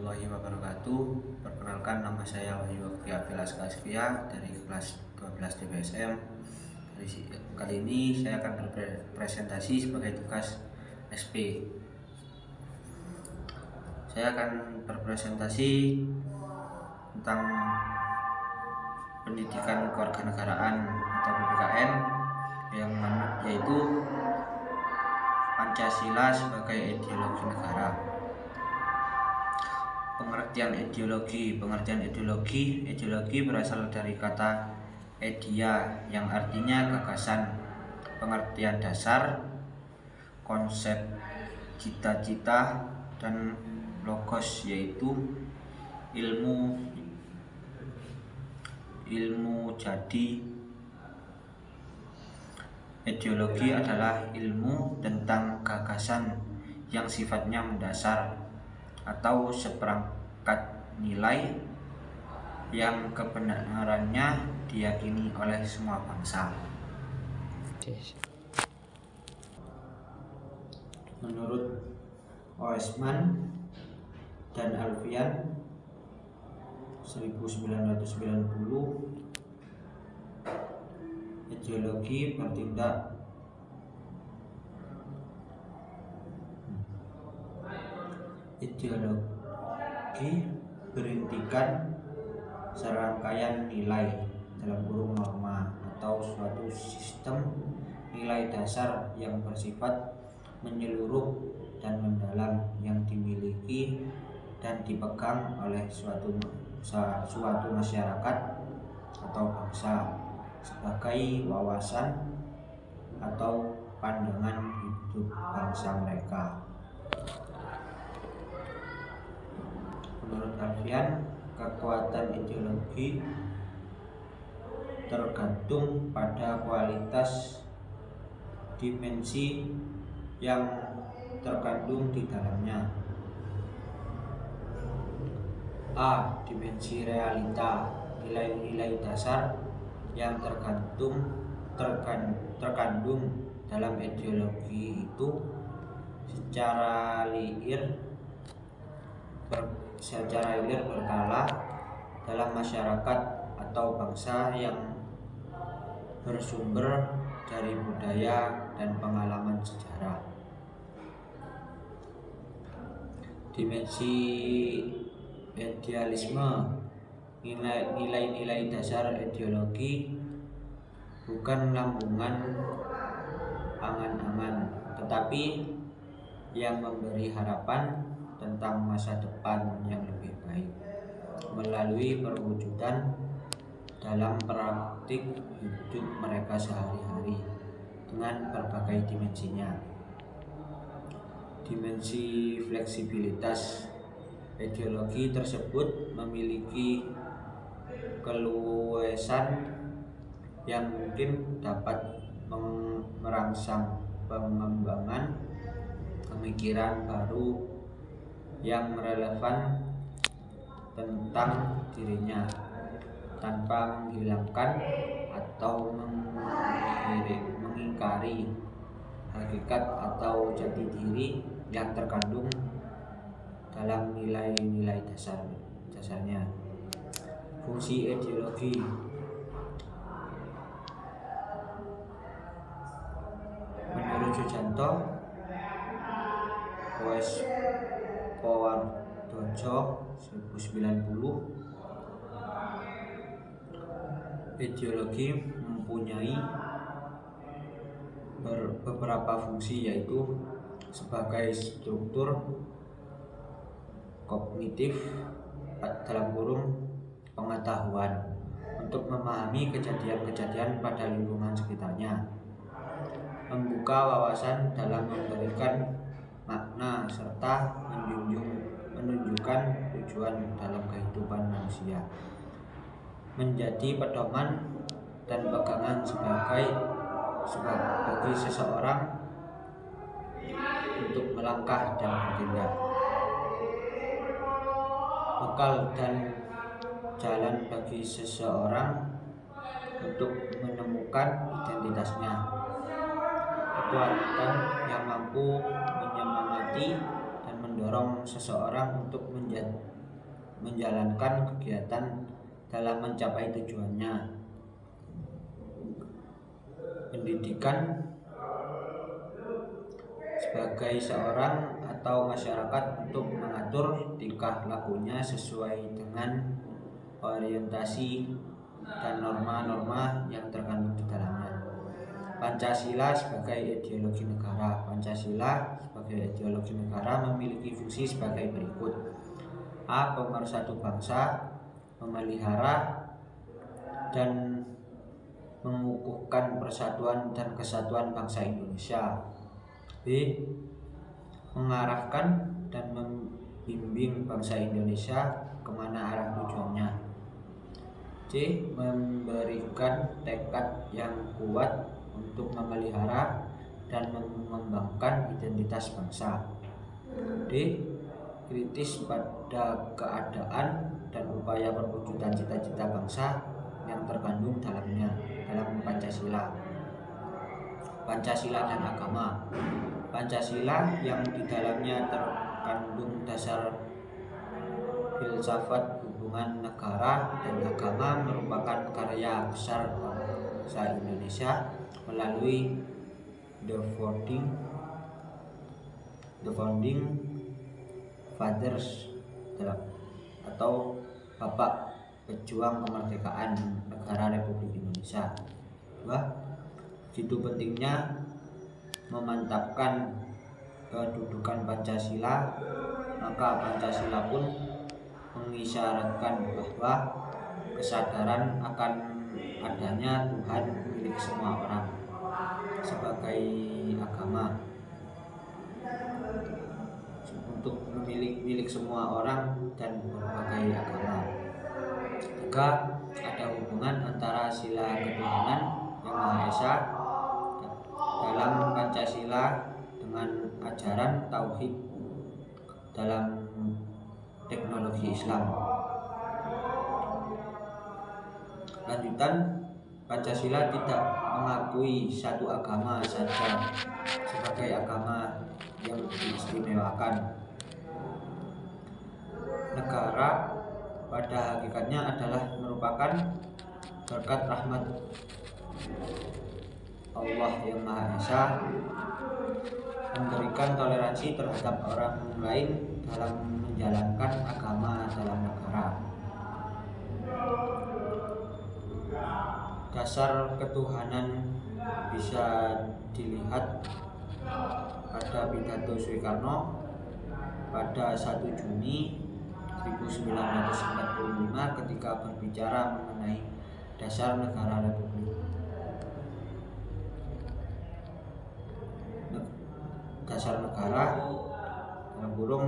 warahmatullahi wabarakatuh. Perkenalkan, nama saya Wahyu Afia dari kelas 12 DPSM. Kali ini saya akan berpresentasi sebagai tugas SP. Saya akan berpresentasi tentang pendidikan kewarganegaraan atau PPKN, yaitu Pancasila sebagai ideologi negara. Pengertian ideologi berasal dari kata idea yang artinya gagasan, pengertian dasar, konsep, cita-cita, dan logos yaitu ilmu. Jadi ideologi adalah ilmu tentang gagasan yang sifatnya mendasar atau seperangkat nilai yang kebenarannya diyakini oleh semua bangsa. Menurut Oesman dan Alfian 1990, ideologi berintikan serangkaian nilai (norma) atau suatu sistem nilai dasar yang bersifat menyeluruh dan mendalam yang dimiliki dan dipegang oleh suatu masyarakat atau bangsa sebagai wawasan atau pandangan hidup bangsa mereka. Menurut Alfian, kekuatan ideologi tergantung pada kualitas dimensi yang terkandung di dalamnya. A. Dimensi realita, nilai-nilai dasar yang terkandung dalam ideologi itu secara liar berkala dalam masyarakat atau bangsa yang bersumber dari budaya dan pengalaman sejarah. Dimensi idealisme, nilai-nilai dasar ideologi bukan lambungan angan-angan, tetapi yang memberi harapan tentang masa depan yang lebih baik melalui perwujudan dalam praktik hidup mereka sehari-hari dengan berbagai dimensinya. Dimensi fleksibilitas, ideologi tersebut memiliki keluasan yang mungkin dapat merangsang pengembangan pemikiran baru yang relevan tentang dirinya tanpa menghilangkan atau mengingkari hakikat atau jati diri yang terkandung dalam nilai-nilai dasarnya. Fungsi ideologi. Menurut Sujanto Powardojo 1990, ideologi mempunyai beberapa fungsi, yaitu sebagai struktur kognitif (pengetahuan) untuk memahami kejadian-kejadian pada lingkungan sekitarnya, membuka wawasan dalam memberikan makna serta menunjukkan tujuan dalam kehidupan manusia, menjadi pedoman dan pegangan bagi seseorang untuk melangkah dan bertindak, bekal dan jalan bagi seseorang untuk menemukan identitasnya, kekuatan yang mampu menyemangati dan mendorong seseorang untuk menjalankan kegiatan dalam mencapai tujuannya. Pendidikan sebagai seorang atau masyarakat untuk mengatur tingkah lakunya sesuai dengan orientasi dan norma-norma yang terkandung di dalamnya. Pancasila sebagai ideologi negara. Pancasila sebagai ideologi negara memiliki fungsi sebagai berikut. A. Pemersatu bangsa, memelihara dan mengukuhkan persatuan dan kesatuan bangsa Indonesia. B. Mengarahkan dan membimbing bangsa Indonesia kemana arah tujuannya. C. Memberikan tekad yang kuat untuk memelihara dan mengembangkan identitas bangsa. D. Kritis pada keadaan dan upaya perwujudan cita-cita bangsa yang terkandung dalamnya dalam Pancasila. Pancasila dan agama. Pancasila yang di dalamnya terkandung dasar filsafat hubungan negara dan agama merupakan karya besar bangsa Indonesia melalui the founding fathers atau Bapak Pejuang Kemerdekaan Negara Republik Indonesia. 2. Begitu pentingnya memantapkan kedudukan Pancasila, maka Pancasila pun mengisyaratkan bahwa kesadaran akan adanya Tuhan milik semua orang sebagai agama, untuk milik semua orang dan berbagai agama. 3. Ada hubungan antara sila ketuhanan yang Maha Esa dalam Pancasila dengan ajaran tauhid dalam teknologi Islam. Lanjutan, Pancasila tidak mengakui satu agama saja sebagai agama yang diistimewakan. Negara pada hakikatnya adalah merupakan berkat rahmat Allah yang Maha Esa memberikan toleransi terhadap orang lain dalam menjalankan agama dalam negara. Dasar ketuhanan bisa dilihat pada pidato Soekarno pada 1 Juni 1945 ketika berbicara mengenai dasar negara republik. Dasar negara dalam kurung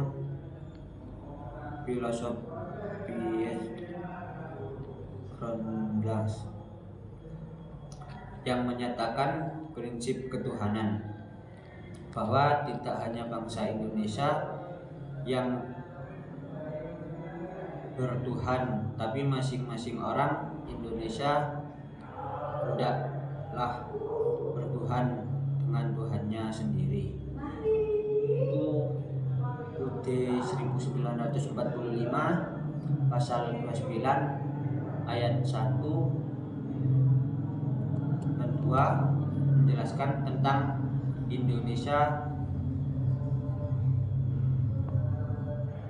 filosofi Grundlas yang menyatakan prinsip ketuhanan, bahwa tidak hanya bangsa Indonesia yang bertuhan, tapi masing-masing orang Indonesia hendaklah bertuhan dengan Tuhannya sendiri. Itu UUD 1945 pasal 29 ayat 1 dan 2 menjelaskan tentang Indonesia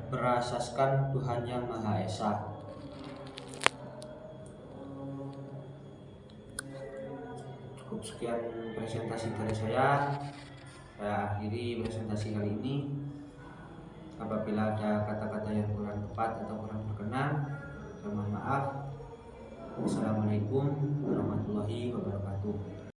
berasaskan Tuhan yang Maha Esa. Cukup sekian presentasi dari saya akhiri presentasi kali ini. Apabila ada kata-kata yang kurang tepat atau kurang berkenan, saya mohon maaf. Wassalamualaikum warahmatullahi wabarakatuh.